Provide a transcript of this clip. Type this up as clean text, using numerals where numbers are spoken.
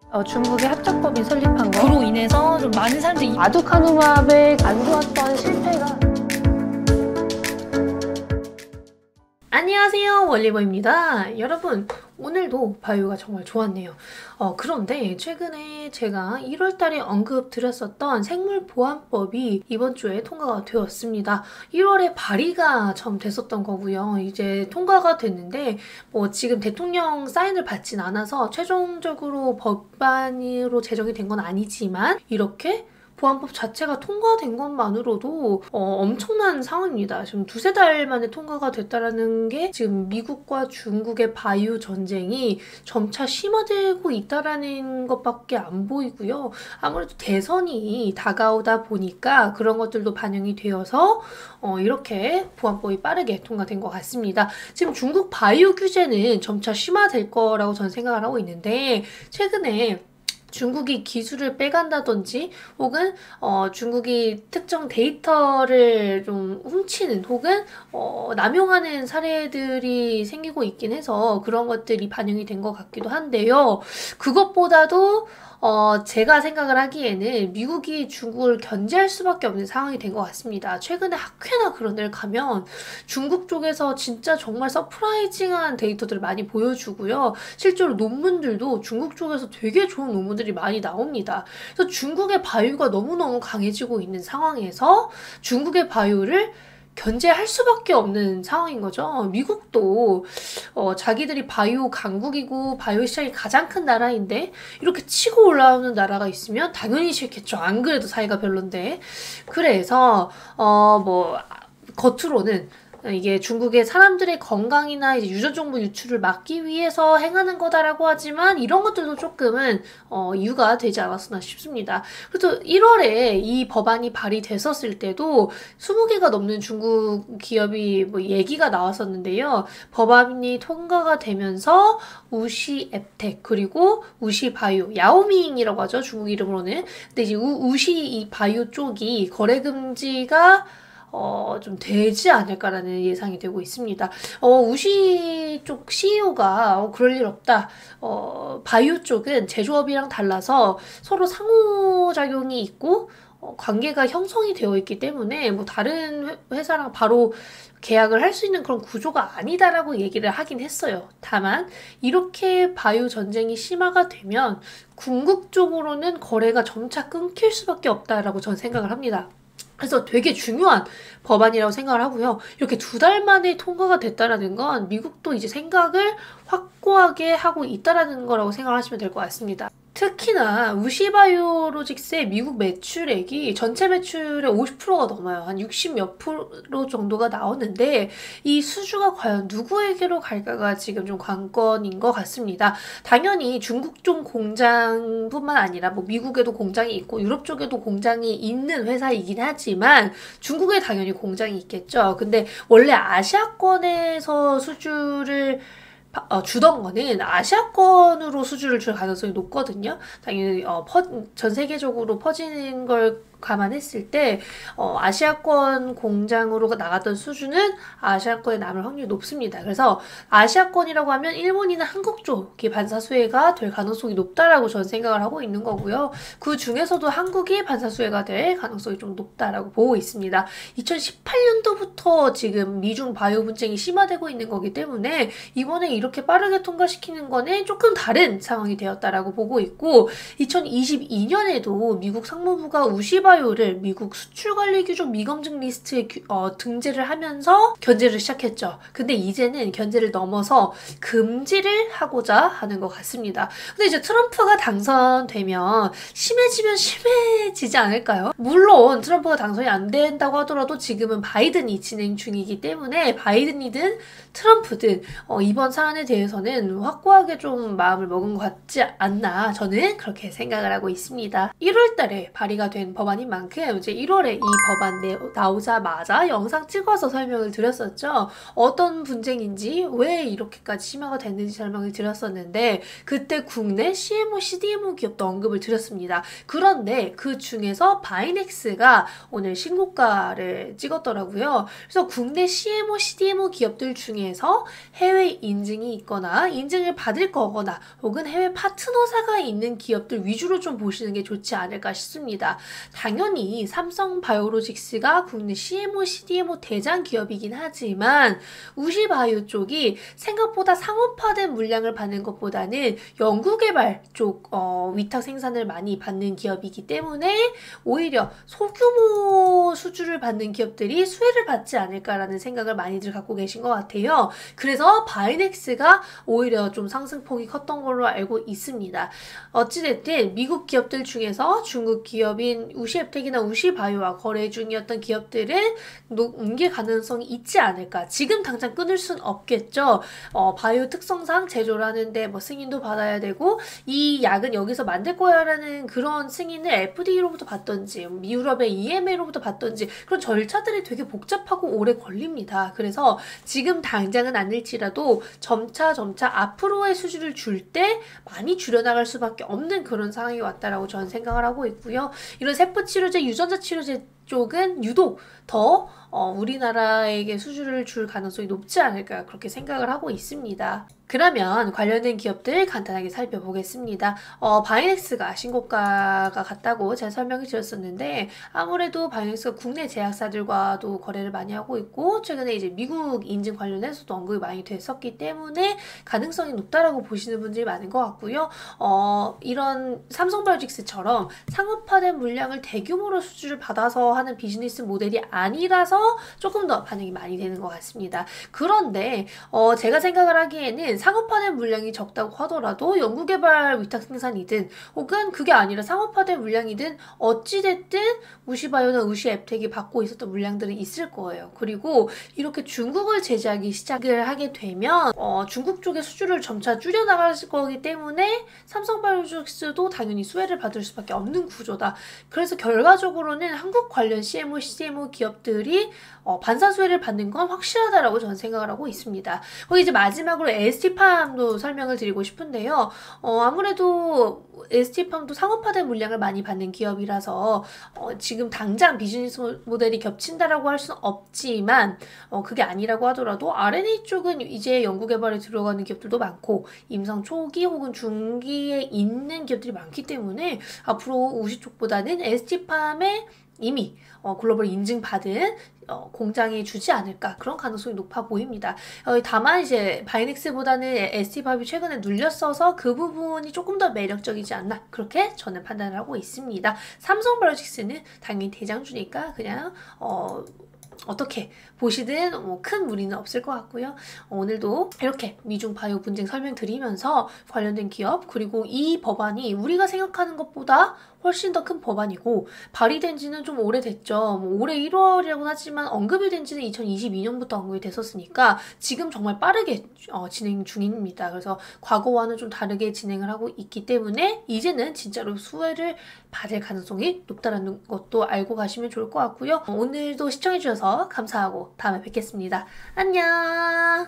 중국의 합작법이 설립한 그로 인해서 좀 많은 사람들이 아두카누맙의 안 좋았던 실패가. 안녕하세요, 월리버입니다. 여러분, 오늘도 바이오가 정말 좋았네요. 그런데 최근에 제가 1월달에 언급드렸었던 생물보안법이 이번 주에 통과가 되었습니다. 1월에 발의가 처음 됐었던 거고요. 이제 통과가 됐는데 지금 대통령 사인을 받진 않아서 최종적으로 법안으로 제정이 된 건 아니지만 이렇게 보안법 자체가 통과된 것만으로도 엄청난 상황입니다. 지금 두세 달 만에 통과가 됐다라는 게 지금 미국과 중국의 바이오 전쟁이 점차 심화되고 있다라는 것밖에 안 보이고요. 아무래도 대선이 다가오다 보니까 그런 것들도 반영이 되어서 이렇게 보안법이 빠르게 통과된 것 같습니다. 지금 중국 바이오 규제는 점차 심화될 거라고 저는 생각을 하고 있는데 최근에 중국이 기술을 빼간다든지 혹은 중국이 특정 데이터를 좀 훔치는 혹은 남용하는 사례들이 생기고 있긴 해서 그런 것들이 반영이 된 것 같기도 한데요. 그것보다도 제가 생각을 하기에는 미국이 중국을 견제할 수밖에 없는 상황이 된 것 같습니다. 최근에 학회나 그런 데를 가면 중국 쪽에서 진짜 정말 서프라이징한 데이터들을 많이 보여주고요. 실제로 논문들도 중국 쪽에서 되게 좋은 논문들이 많이 나옵니다. 그래서 중국의 바이오가 너무너무 강해지고 있는 상황에서 중국의 바이오를 견제할 수밖에 없는 상황인 거죠. 미국도 자기들이 바이오 강국이고 바이오 시장이 가장 큰 나라인데 이렇게 치고 올라오는 나라가 있으면 당연히 싫겠죠. 안 그래도 사이가 별론데. 그래서 겉으로는 이게 중국의 사람들의 건강이나 이제 유전정보 유출을 막기 위해서 행하는 거다라고 하지만 이런 것들도 조금은 이유가 되지 않았나 싶습니다. 그래서 1월에 이 법안이 발의됐었을 때도 20개가 넘는 중국 기업이 얘기가 나왔었는데요. 법안이 통과가 되면서 우시 앱텍 그리고 우시 바이오, 야오밍이라고 하죠. 중국 이름으로는. 근데 이제 우시 이 바이오 쪽이 거래 금지가 좀 되지 않을까라는 예상이 되고 있습니다. 우시 쪽 CEO가 그럴 일 없다. 바이오 쪽은 제조업이랑 달라서 서로 상호작용이 있고 관계가 형성이 되어 있기 때문에 다른 회사랑 바로 계약을 할 수 있는 그런 구조가 아니다라고 얘기를 하긴 했어요. 다만 이렇게 바이오 전쟁이 심화가 되면 궁극적으로는 거래가 점차 끊길 수밖에 없다라고 저는 생각을 합니다. 그래서 되게 중요한 법안이라고 생각을 하고요. 이렇게 2달 만에 통과가 됐다라는 건 미국도 이제 생각을 확고하게 하고 있다라는 거라고 생각하시면 될 것 같습니다. 특히나 우시바이오로직스의 미국 매출액이 전체 매출의 50%가 넘어요. 한 60몇 프로 정도가 나오는데 이 수주가 과연 누구에게로 갈까가 지금 좀 관건인 것 같습니다. 당연히 중국 쪽 공장뿐만 아니라 미국에도 공장이 있고 유럽 쪽에도 공장이 있는 회사이긴 하지만 중국에 당연히 공장이 있겠죠. 근데 원래 아시아권에서 수주를 주던 거는 아시아권으로 수주를 줄 가능성이 높거든요. 당연히 전 세계적으로 퍼지는 걸 감안했을 때 아시아권 공장으로 나갔던 수주는 아시아권에 남을 확률이 높습니다. 그래서 아시아권이라고 하면 일본이나 한국 쪽이 반사 수혜가 될 가능성이 높다라고 저는 생각을 하고 있는 거고요. 그 중에서도 한국이 반사 수혜가 될 가능성이 좀 높다라고 보고 있습니다. 2018년도부터 지금 미중 바이오 분쟁이 심화되고 있는 거기 때문에 이번에 이렇게 빠르게 통과시키는 거는 조금 다른 상황이 되었다라고 보고 있고 2022년에도 미국 상무부가 우시바이오를 미국 수출관리규정 미검증 리스트에 등재를 하면서 견제를 시작했죠. 근데 이제는 견제를 넘어서 금지를 하고자 하는 것 같습니다. 근데 이제 트럼프가 당선되면 심해지면 심해지지 않을까요? 물론 트럼프가 당선이 안 된다고 하더라도 지금은 바이든이 진행 중이기 때문에 바이든이든 트럼프든 이번 사안에 대해서는 확고하게 좀 마음을 먹은 것 같지 않나 저는 그렇게 생각을 하고 있습니다. 1월달에 발의가 된 법안이 법안인 만큼 이제 1월에 이 법안 나오자마자 영상 찍어서 설명을 드렸었죠. 어떤 분쟁인지 왜 이렇게까지 심화가 됐는지 설명을 드렸었는데 그때 국내 CMO, CDMO 기업도 언급을 드렸습니다. 그런데 그 중에서 바이넥스가 오늘 신고가를 찍었더라고요. 그래서 국내 CMO, CDMO 기업들 중에서 해외 인증이 있거나 인증을 받을 거거나 혹은 해외 파트너사가 있는 기업들 위주로 좀 보시는 게 좋지 않을까 싶습니다. 당연히 삼성바이오로직스가 국내 CMO, CDMO 대장 기업이긴 하지만 우시바이오 쪽이 생각보다 상업화된 물량을 받는 것보다는 연구개발 쪽 위탁 생산을 많이 받는 기업이기 때문에 오히려 소규모 수주를 받는 기업들이 수혜를 받지 않을까라는 생각을 많이들 갖고 계신 것 같아요. 그래서 바이넥스가 오히려 좀 상승폭이 컸던 걸로 알고 있습니다. 어찌됐든 미국 기업들 중에서 중국 기업인 우시앱텍이나 우시바이오와 거래 중이었던 기업들은 옮길 가능성이 있지 않을까. 지금 당장 끊을 순 없겠죠. 바이오 특성상 제조를 하는데 뭐 승인도 받아야 되고 이 약은 여기서 만들 거야 라는 그런 승인을 FDA로부터 받던지 유럽의 EMA로부터 받던지 그런 절차들이 되게 복잡하고 오래 걸립니다. 그래서 지금 당장은 아닐지라도 점차 앞으로의 수주를 줄 때 많이 줄여나갈 수밖에 없는 그런 상황이 왔다라고 저는 생각을 하고 있고요. 이런 세포치료제, 유전자 치료제 쪽은 유독 더 우리나라에게 수주를 줄 가능성이 높지 않을까 그렇게 생각을 하고 있습니다. 그러면 관련된 기업들 간단하게 살펴보겠습니다. 바이넥스가 신고가가 같다고 제가 설명을 드렸었는데 아무래도 바이넥스가 국내 제약사들과도 거래를 많이 하고 있고 최근에 이제 미국 인증 관련해서도 언급이 많이 됐었기 때문에 가능성이 높다라고 보시는 분들이 많은 것 같고요. 이런 삼성바이오로직스처럼 상업화된 물량을 대규모로 수주를 받아서 하는 비즈니스 모델이 아니라서 조금 더 반응이 많이 되는 것 같습니다. 그런데 제가 생각을 하기에는 상업화된 물량이 적다고 하더라도 연구개발 위탁 생산이든 혹은 그게 아니라 상업화된 물량이든 어찌됐든 우시바이오나 우시앱텍이 받고 있었던 물량들은 있을 거예요. 그리고 이렇게 중국을 제재하기 시작을 하게 되면 중국 쪽의 수주를 점차 줄여나갈 거기 때문에 삼성바이오로직스도 당연히 수혜를 받을 수밖에 없는 구조다. 그래서 결과적으로는 한국 관련 CMO, CDMO 기업들이 반사수혜를 받는 건 확실하다라고 저는 생각을 하고 있습니다. 거기 이제 마지막으로 ST팜도 설명을 드리고 싶은데요. 아무래도 ST팜도 상업화된 물량을 많이 받는 기업이라서 지금 당장 비즈니스 모델이 겹친다라고 할 수는 없지만 그게 아니라고 하더라도 R&D 쪽은 이제 연구개발에 들어가는 기업들도 많고 임상 초기 혹은 중기에 있는 기업들이 많기 때문에 앞으로 우시 쪽보다는 ST팜에 이미 글로벌 인증받은 공장이 주지 않을까 그런 가능성이 높아 보입니다. 다만 이제 바이넥스보다는 ST팜이 최근에 눌렸어서 그 부분이 조금 더 매력적이지 않나 그렇게 저는 판단을 하고 있습니다. 삼성바이오로직스는 당연히 대장주니까 그냥 어떻게 보시든 큰 무리는 없을 것 같고요. 오늘도 이렇게 미중 바이오 분쟁 설명드리면서 관련된 기업 그리고 이 법안이 우리가 생각하는 것보다 훨씬 더 큰 법안이고 발의된 지는 좀 오래됐죠. 올해 1월이라고는 하지만 언급이 된 지는 2022년부터 언급이 됐었으니까 지금 정말 빠르게 진행 중입니다. 그래서 과거와는 좀 다르게 진행을 하고 있기 때문에 이제는 진짜로 수혜를 받을 가능성이 높다는 것도 알고 가시면 좋을 것 같고요. 오늘도 시청해주셔서 감사하고 다음에 뵙겠습니다. 안녕!